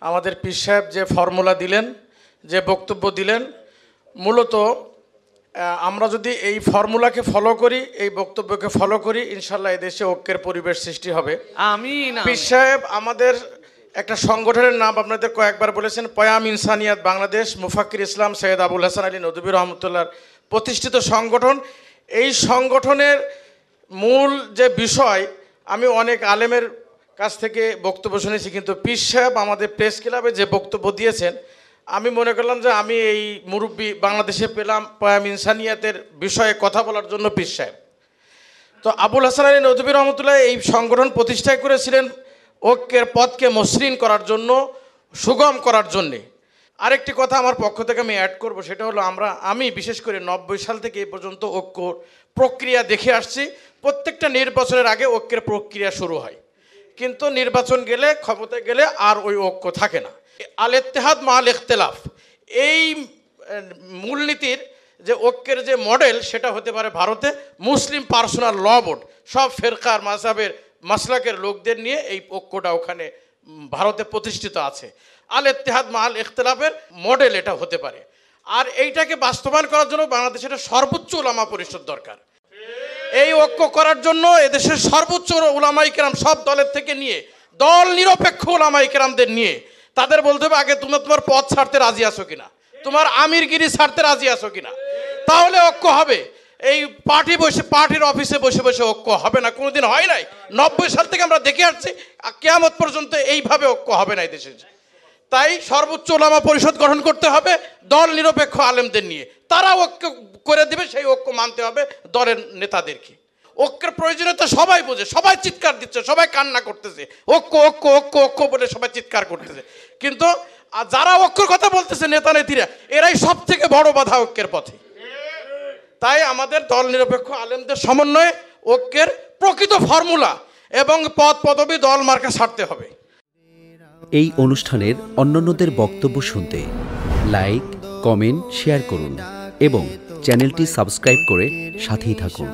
আমাদের পীর সাহেব যে ফর্মুলা দিলেন, যে বক্তব্য দিলেন, মূলত আমরা যদি এই ফর্মুলাকে ফলো করি, এই বক্তব্যকে ফলো করি, ইনশাল্লাহ এদেশে ঐক্যের পরিবেশ সৃষ্টি হবে। আমিন। পীর সাহেব আমাদের একটা সংগঠনের নাম আপনাদের কয়েকবার বলেছেন, পয়াম ইনসানিয়াত বাংলাদেশ, মুফাক্কির ইসলাম সৈয়দ আবুল হাসান আলী নদভী রহমতুল্লাহর প্রতিষ্ঠিত সংগঠন। এই সংগঠনের মূল যে বিষয়, আমি অনেক আলেমের কাছ থেকে বক্তব্য শুনেছি, কিন্তু পীর সাহেব আমাদের প্রেস ক্লাবে যে বক্তব্য দিয়েছেন, আমি মনে করলাম যে আমি এই মুরব্বী বাংলাদেশে পেলাম পয়াম ইনসানিয়াতের বিষয়ে কথা বলার জন্য পীর সাহেব। তো আবুল হাসান আলী নদভী রহমতুল্লাহ এই সংগঠন প্রতিষ্ঠা করেছিলেন ঐক্যের পথকে মসৃণ করার জন্য, সুগম করার জন্যে। আরেকটি কথা আমার পক্ষ থেকে আমি অ্যাড করব, সেটা হলো আমি বিশেষ করে 90 সাল থেকে এই পর্যন্ত ঐক্য প্রক্রিয়া দেখে আসছি। প্রত্যেকটা নির্বাচনের আগে ঐক্যের প্রক্রিয়া শুরু হয়, কিন্তু নির্বাচন গেলে, ক্ষমতায় গেলে আর ওই ঐক্য থাকে না। আল ইত্তেহাদ মা আল ইখতিলাফ, এই মূলনীতির যে ঐক্যের যে মডেল, সেটা হতে পারে ভারতে মুসলিম পার্সোনাল ল বোর্ড, সব ফেরকার মাযহাবের মাসলাকের লোকদের নিয়ে এই ঐক্যটা ওখানে ভারতে প্রতিষ্ঠিত আছে। আল ইত্তেহাদ মা আল ইখতিলাফের মডেল এটা হতে পারে। আর এইটাকে বাস্তবায়ন করার জন্য বাংলাদেশের সর্বোচ্চ উলামা পরিষদ দরকার। এই ঐক্য করার জন্য এদেশের সর্বোচ্চ উলামায়ে কেরাম সব দলের থেকে নিয়ে, দল নিরপেক্ষ উলামায়ে কেরামদের নিয়ে তাদের বলতে হবে, আগে তুমি তোমার পদ ছাড়তে রাজি আছো কিনা, তোমার আমিরগিরি ছাড়তে রাজি আছো কিনা, তাহলে ঐক্য হবে। এই পার্টির অফিসে বসে বসে ঐক্য হবে না, কোনোদিন হয় নাই। 90 সাল থেকে আমরা দেখে আসছি, কিয়ামত পর্যন্ত এইভাবে ঐক্য হবে না এই দেশে। তাই সর্বোচ্চ উলামা পরিষদ গঠন করতে হবে দল নিরপেক্ষ আলেমদের নিয়ে, তারা ঐক্য করে দেবে, সেই ঐক্য মানতে হবে দলের নেতাদেরকে। ঐক্যের প্রয়োজনীয়তা সবাই বোঝে, সবাই চিৎকার দিচ্ছে, সবাই কান্না করতেছে, ঐক্য ঐক্য ঐক্য ঐক্য বলে সবাই চিৎকার করতেছে, কিন্তু যারা ঐক্যের কথা বলতেছে নেতা নেত্রীরা, এরাই সব থেকে বড় বাধা ঐক্যের পথে। তাই আমাদের দল নিরপেক্ষ আলেমদের সমন্বয়ে ঐক্যের প্রকৃত ফর্মুলা এবং পদ পদবি দল মার্কা ছাড়তে হবে। এই অনুষ্ঠানের অন্যান্যদের বক্তব্য শুনতে লাইক, কমেন্ট, শেয়ার করুন এবং চ্যানেলটি সাবস্ক্রাইব করে সাথেই থাকুন।